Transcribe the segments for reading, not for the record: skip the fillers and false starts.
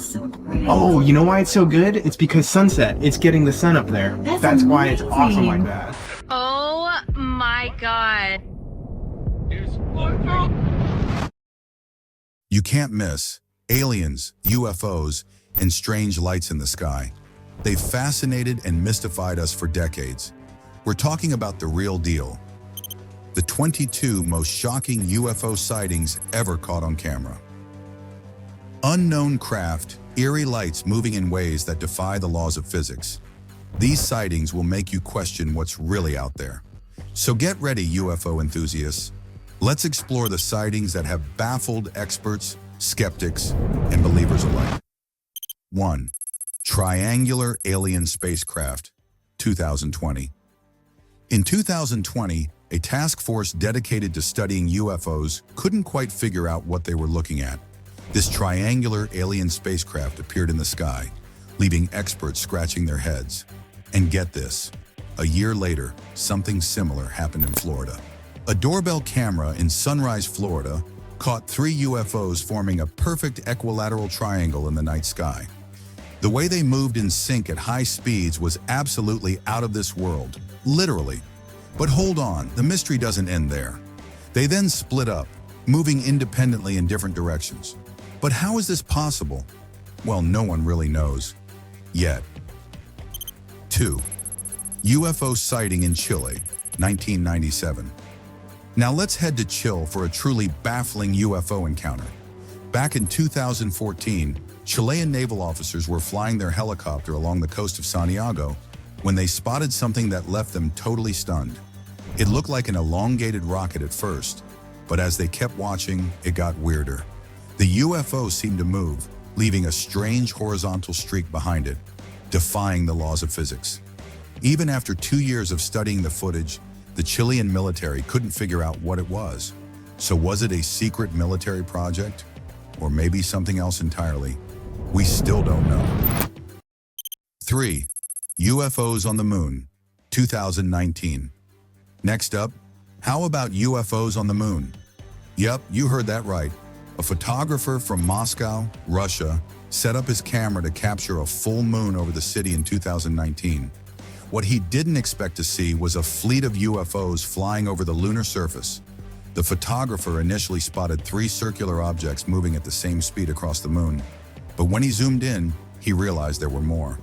so great. Oh, you know why it's so good? It's because sunset. It's getting the sun up there. That's why it's awesome like that. Oh my God. You can't miss aliens, UFOs, and strange lights in the sky. They've fascinated and mystified us for decades. We're talking about the real deal. The 22 most shocking UFO sightings ever caught on camera. Unknown craft, eerie lights moving in ways that defy the laws of physics. These sightings will make you question what's really out there. So get ready, UFO enthusiasts. Let's explore the sightings that have baffled experts, skeptics, and believers alike. 1. Triangular Alien Spacecraft, 2020. In 2020, a task force dedicated to studying UFOs couldn't quite figure out what they were looking at. This triangular alien spacecraft appeared in the sky, leaving experts scratching their heads. And get this, a year later, something similar happened in Florida. A doorbell camera in Sunrise, Florida, caught 3 UFOs forming a perfect equilateral triangle in the night sky. The way they moved in sync at high speeds was absolutely out of this world, literally. But hold on, the mystery doesn't end there. They then split up, moving independently in different directions. But how is this possible? Well, no one really knows. Yet. 2. UFO sighting in Chile, 1997. Now let's head to Chile for a truly baffling UFO encounter. Back in 2014, Chilean naval officers were flying their helicopter along the coast of Santiago when they spotted something that left them totally stunned. It looked like an elongated rocket at first, but as they kept watching, it got weirder. The UFO seemed to move, leaving a strange horizontal streak behind it, defying the laws of physics. Even after 2 years of studying the footage, the Chilean military couldn't figure out what it was. So was it a secret military project? Or maybe something else entirely? We still don't know. 3. UFOs on the Moon, 2019. Next up, how about UFOs on the moon? Yep, you heard that right. A photographer from Moscow, Russia, set up his camera to capture a full moon over the city in 2019. What he didn't expect to see was a fleet of UFOs flying over the lunar surface. The photographer initially spotted 3 circular objects moving at the same speed across the moon. But when he zoomed in, he realized there were more.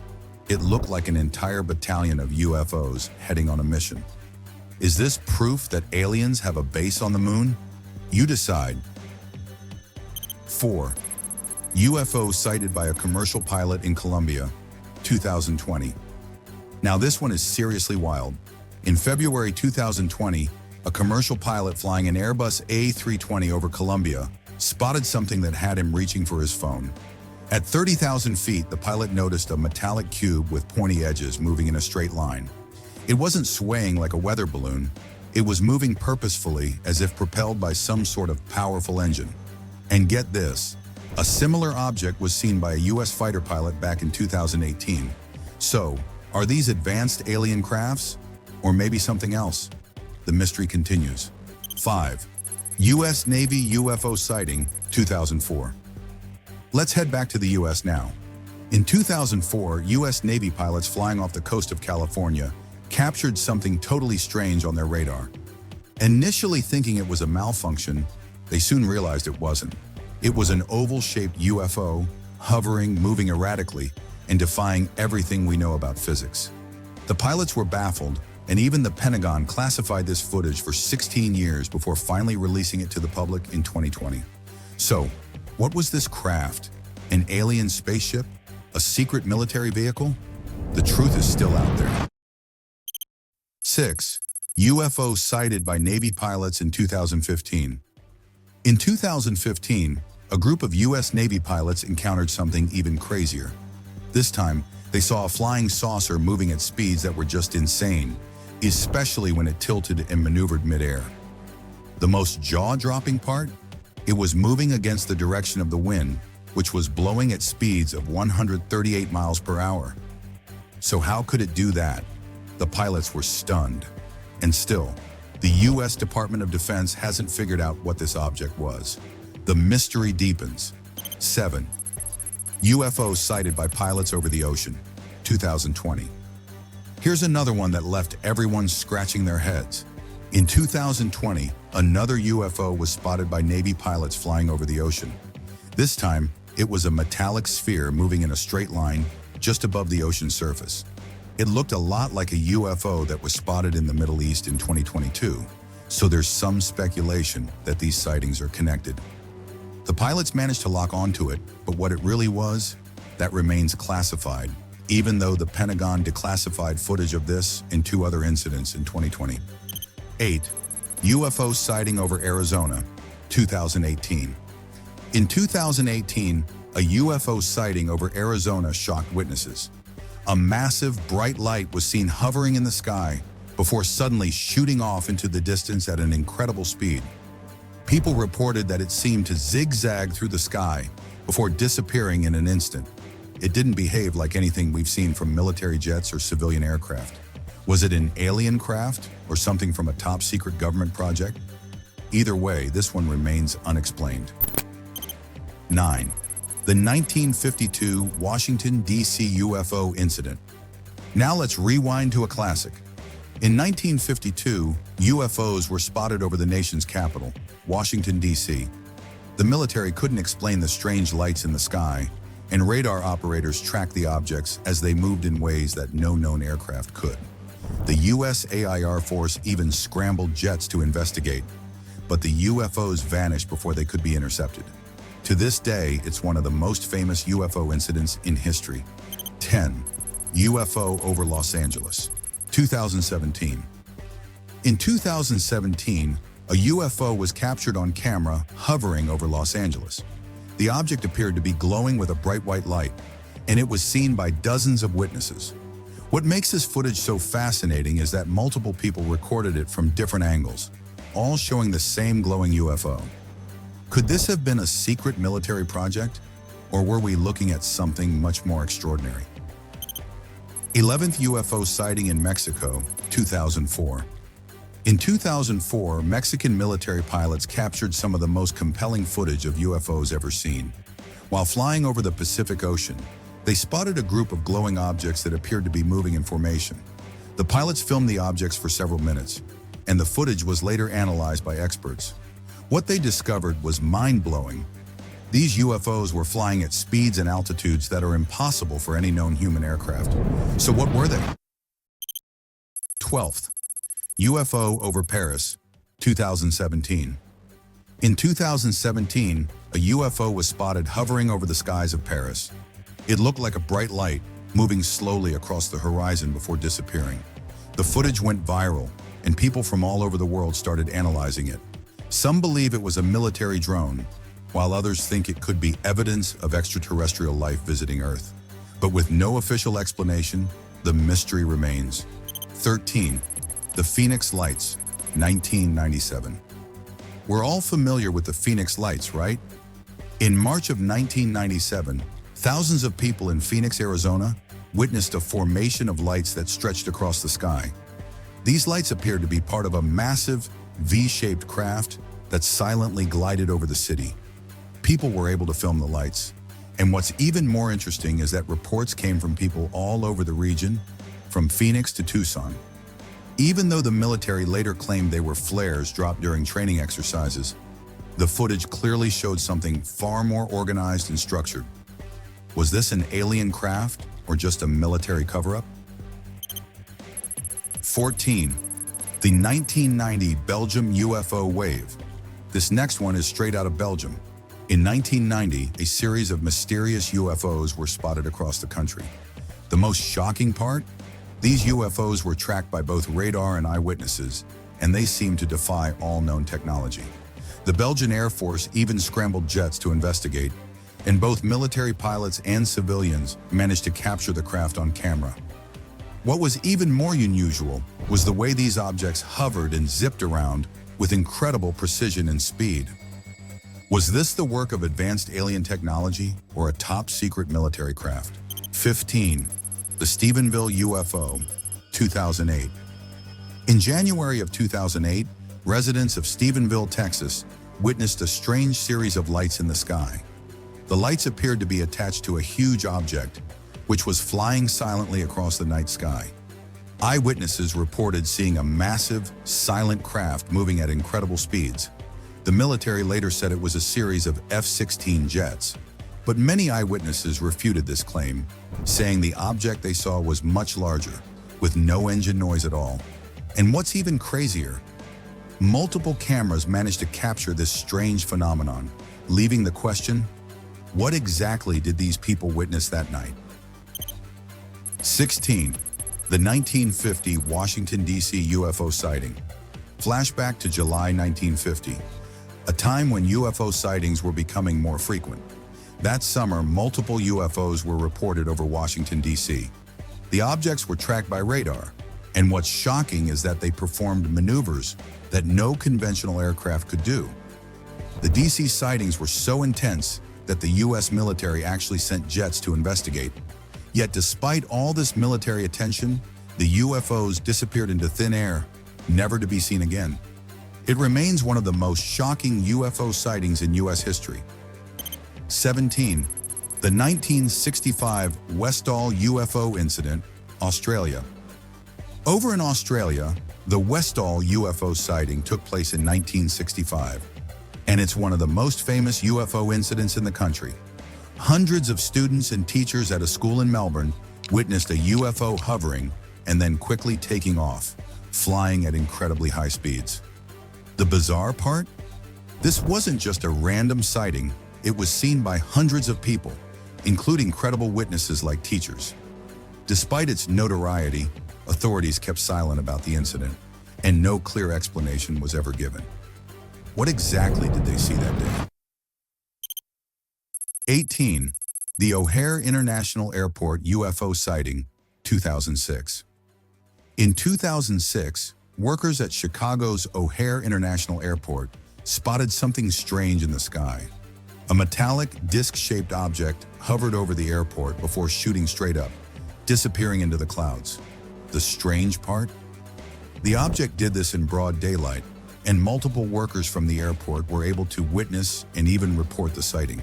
It looked like an entire battalion of UFOs heading on a mission. Is this proof that aliens have a base on the moon? You decide. 4. UFO sighted by a commercial pilot in Colombia, 2020. Now this one is seriously wild. In February 2020, a commercial pilot flying an Airbus A320 over Colombia spotted something that had him reaching for his phone. At 30,000 feet, the pilot noticed a metallic cube with pointy edges moving in a straight line. It wasn't swaying like a weather balloon. It was moving purposefully as if propelled by some sort of powerful engine. And get this, a similar object was seen by a US fighter pilot back in 2018. So, are these advanced alien crafts? Or maybe something else? The mystery continues. 5. US Navy UFO sighting, 2004. Let's head back to the US now. In 2004, US Navy pilots flying off the coast of California captured something totally strange on their radar. Initially thinking it was a malfunction, they soon realized it wasn't. It was an oval-shaped UFO, hovering, moving erratically, and defying everything we know about physics. The pilots were baffled, and even the Pentagon classified this footage for 16 years before finally releasing it to the public in 2020. So, what was this craft? An alien spaceship? A secret military vehicle? The truth is still out there. 6. UFO sighted by Navy pilots in 2015. In 2015, a group of US Navy pilots encountered something even crazier. This time, they saw a flying saucer moving at speeds that were just insane, especially when it tilted and maneuvered midair. The most jaw-dropping part? It was moving against the direction of the wind, which was blowing at speeds of 138 miles per hour. So how could it do that? The pilots were stunned. And still, the US Department of Defense hasn't figured out what this object was. The mystery deepens. 7. UFOs sighted by pilots over the ocean, 2020. Here's another one that left everyone scratching their heads. In 2020, another UFO was spotted by Navy pilots flying over the ocean. This time, it was a metallic sphere moving in a straight line just above the ocean surface. It looked a lot like a UFO that was spotted in the Middle East in 2022, so there's some speculation that these sightings are connected. The pilots managed to lock onto it, but what it really was, that remains classified, even though the Pentagon declassified footage of this and 2 other incidents in 2020. 8. UFO sighting over Arizona, 2018. In 2018, a UFO sighting over Arizona shocked witnesses. A massive, bright light was seen hovering in the sky before suddenly shooting off into the distance at an incredible speed. People reported that it seemed to zigzag through the sky before disappearing in an instant. It didn't behave like anything we've seen from military jets or civilian aircraft. Was it an alien craft or something from a top-secret government project? Either way, this one remains unexplained. 9. The 1952 Washington, D.C. UFO incident. Now let's rewind to a classic. In 1952, UFOs were spotted over the nation's capital, Washington, D.C. The military couldn't explain the strange lights in the sky, and radar operators tracked the objects as they moved in ways that no known aircraft could. The U.S. AIR Force even scrambled jets to investigate, but the UFOs vanished before they could be intercepted. To this day, it's one of the most famous UFO incidents in history. 10. UFO over Los Angeles, 2017. In 2017, a UFO was captured on camera hovering over Los Angeles. The object appeared to be glowing with a bright white light, and it was seen by dozens of witnesses. What makes this footage so fascinating is that multiple people recorded it from different angles, all showing the same glowing UFO. Could this have been a secret military project, or were we looking at something much more extraordinary? 11th UFO sighting in Mexico, 2004. In 2004, Mexican military pilots captured some of the most compelling footage of UFOs ever seen. While flying over the Pacific Ocean, they spotted a group of glowing objects that appeared to be moving in formation. The pilots filmed the objects for several minutes, and the footage was later analyzed by experts. What they discovered was mind-blowing. These UFOs were flying at speeds and altitudes that are impossible for any known human aircraft. So what were they? 12th. UFO over Paris, 2017. In 2017, a UFO was spotted hovering over the skies of Paris. It looked like a bright light, moving slowly across the horizon before disappearing. The footage went viral, and people from all over the world started analyzing it. Some believe it was a military drone, while others think it could be evidence of extraterrestrial life visiting Earth. But with no official explanation, the mystery remains. 13. The Phoenix Lights, 1997. We're all familiar with the Phoenix Lights, right? In March of 1997, thousands of people in Phoenix, Arizona, witnessed a formation of lights that stretched across the sky. These lights appeared to be part of a massive, V-shaped craft that silently glided over the city. People were able to film the lights. And what's even more interesting is that reports came from people all over the region, from Phoenix to Tucson. Even though the military later claimed they were flares dropped during training exercises, the footage clearly showed something far more organized and structured. Was this an alien craft or just a military cover-up? 14. The 1990 Belgium UFO wave. This next one is straight out of Belgium. In 1990, a series of mysterious UFOs were spotted across the country. The most shocking part? These UFOs were tracked by both radar and eyewitnesses, and they seemed to defy all known technology. The Belgian Air Force even scrambled jets to investigate, and both military pilots and civilians managed to capture the craft on camera. What was even more unusual was the way these objects hovered and zipped around with incredible precision and speed. Was this the work of advanced alien technology or a top-secret military craft? 15. The Stephenville UFO, 2008. In January of 2008, residents of Stephenville, Texas, witnessed a strange series of lights in the sky. The lights appeared to be attached to a huge object, which was flying silently across the night sky. Eyewitnesses reported seeing a massive, silent craft moving at incredible speeds. The military later said it was a series of F-16 jets, but many eyewitnesses refuted this claim, saying the object they saw was much larger, with no engine noise at all. And what's even crazier, multiple cameras managed to capture this strange phenomenon, leaving the question, what exactly did these people witness that night? 16. The 1950 Washington, D.C. UFO sighting. Flashback to July 1950, a time when UFO sightings were becoming more frequent. That summer, multiple UFOs were reported over Washington, D.C. The objects were tracked by radar, and what's shocking is that they performed maneuvers that no conventional aircraft could do. The D.C. sightings were so intense that the U.S. military actually sent jets to investigate. Yet despite all this military attention, the UFOs disappeared into thin air, never to be seen again. It remains one of the most shocking UFO sightings in U.S. history. 17. The 1965 Westall UFO incident, Australia. Over in Australia, the Westall UFO sighting took place in 1965, and it's one of the most famous UFO incidents in the country. Hundreds of students and teachers at a school in Melbourne witnessed a UFO hovering and then quickly taking off, flying at incredibly high speeds. The bizarre part? This wasn't just a random sighting, it was seen by hundreds of people, including credible witnesses like teachers. Despite its notoriety, authorities kept silent about the incident, and no clear explanation was ever given. What exactly did they see that day? 18. The O'Hare International Airport UFO sighting, 2006. In 2006, workers at Chicago's O'Hare International Airport spotted something strange in the sky. A metallic, disc-shaped object hovered over the airport before shooting straight up, disappearing into the clouds. The strange part? The object did this in broad daylight, and multiple workers from the airport were able to witness and even report the sighting.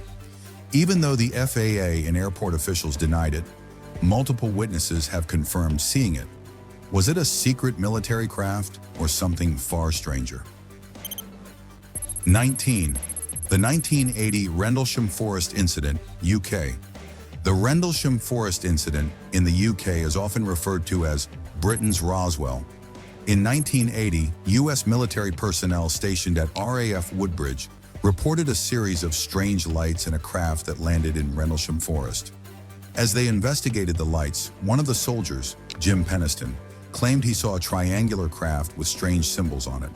Even though the FAA and airport officials denied it, multiple witnesses have confirmed seeing it. Was it a secret military craft or something far stranger? 19. The 1980 Rendlesham Forest Incident, UK. The Rendlesham Forest Incident in the UK is often referred to as Britain's Roswell. In 1980, US military personnel stationed at RAF Woodbridge reported a series of strange lights in a craft that landed in Rendlesham Forest. As they investigated the lights, one of the soldiers, Jim Peniston, claimed he saw a triangular craft with strange symbols on it.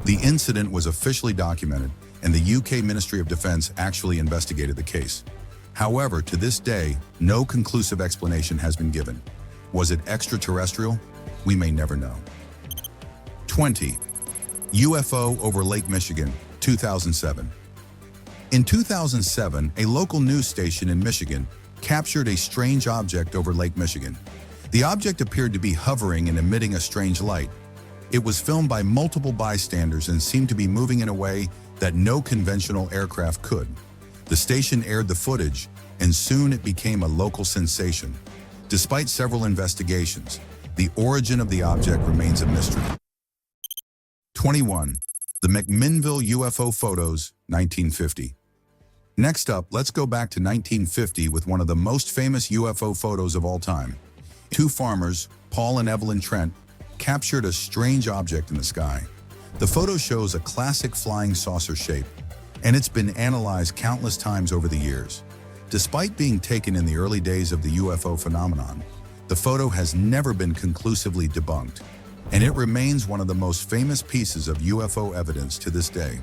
The incident was officially documented, and the UK Ministry of Defence actually investigated the case. However, to this day, no conclusive explanation has been given. Was it extraterrestrial? We may never know. 20. UFO over Lake Michigan, 2007. In 2007, a local news station in Michigan captured a strange object over Lake Michigan. The object appeared to be hovering and emitting a strange light. It was filmed by multiple bystanders and seemed to be moving in a way that no conventional aircraft could. The station aired the footage, and soon it became a local sensation. Despite several investigations, the origin of the object remains a mystery. 21. The McMinnville UFO photos, 1950. Next up, let's go back to 1950 with one of the most famous UFO photos of all time. Two farmers, Paul and Evelyn Trent, captured a strange object in the sky. The photo shows a classic flying saucer shape, and it's been analyzed countless times over the years. Despite being taken in the early days of the UFO phenomenon, the photo has never been conclusively debunked, and it remains one of the most famous pieces of UFO evidence to this day.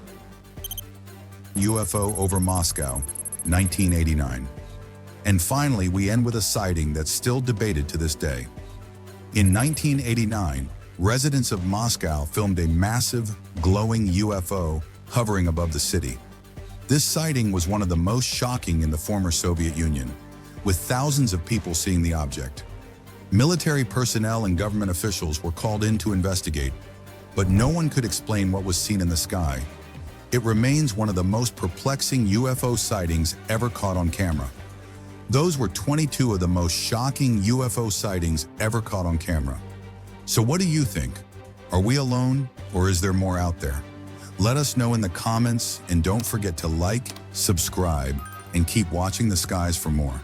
UFO over Moscow, 1989. And finally, we end with a sighting that's still debated to this day. In 1989, residents of Moscow filmed a massive, glowing UFO hovering above the city. This sighting was one of the most shocking in the former Soviet Union, with thousands of people seeing the object. Military personnel and government officials were called in to investigate, but no one could explain what was seen in the sky. it remains one of the most perplexing UFO sightings ever caught on camera. Those were 22 of the most shocking UFO sightings ever caught on camera. So what do you think? Are we alone, or is there more out there? Let us know in the comments, and don't forget to like, subscribe, and keep watching the skies for more.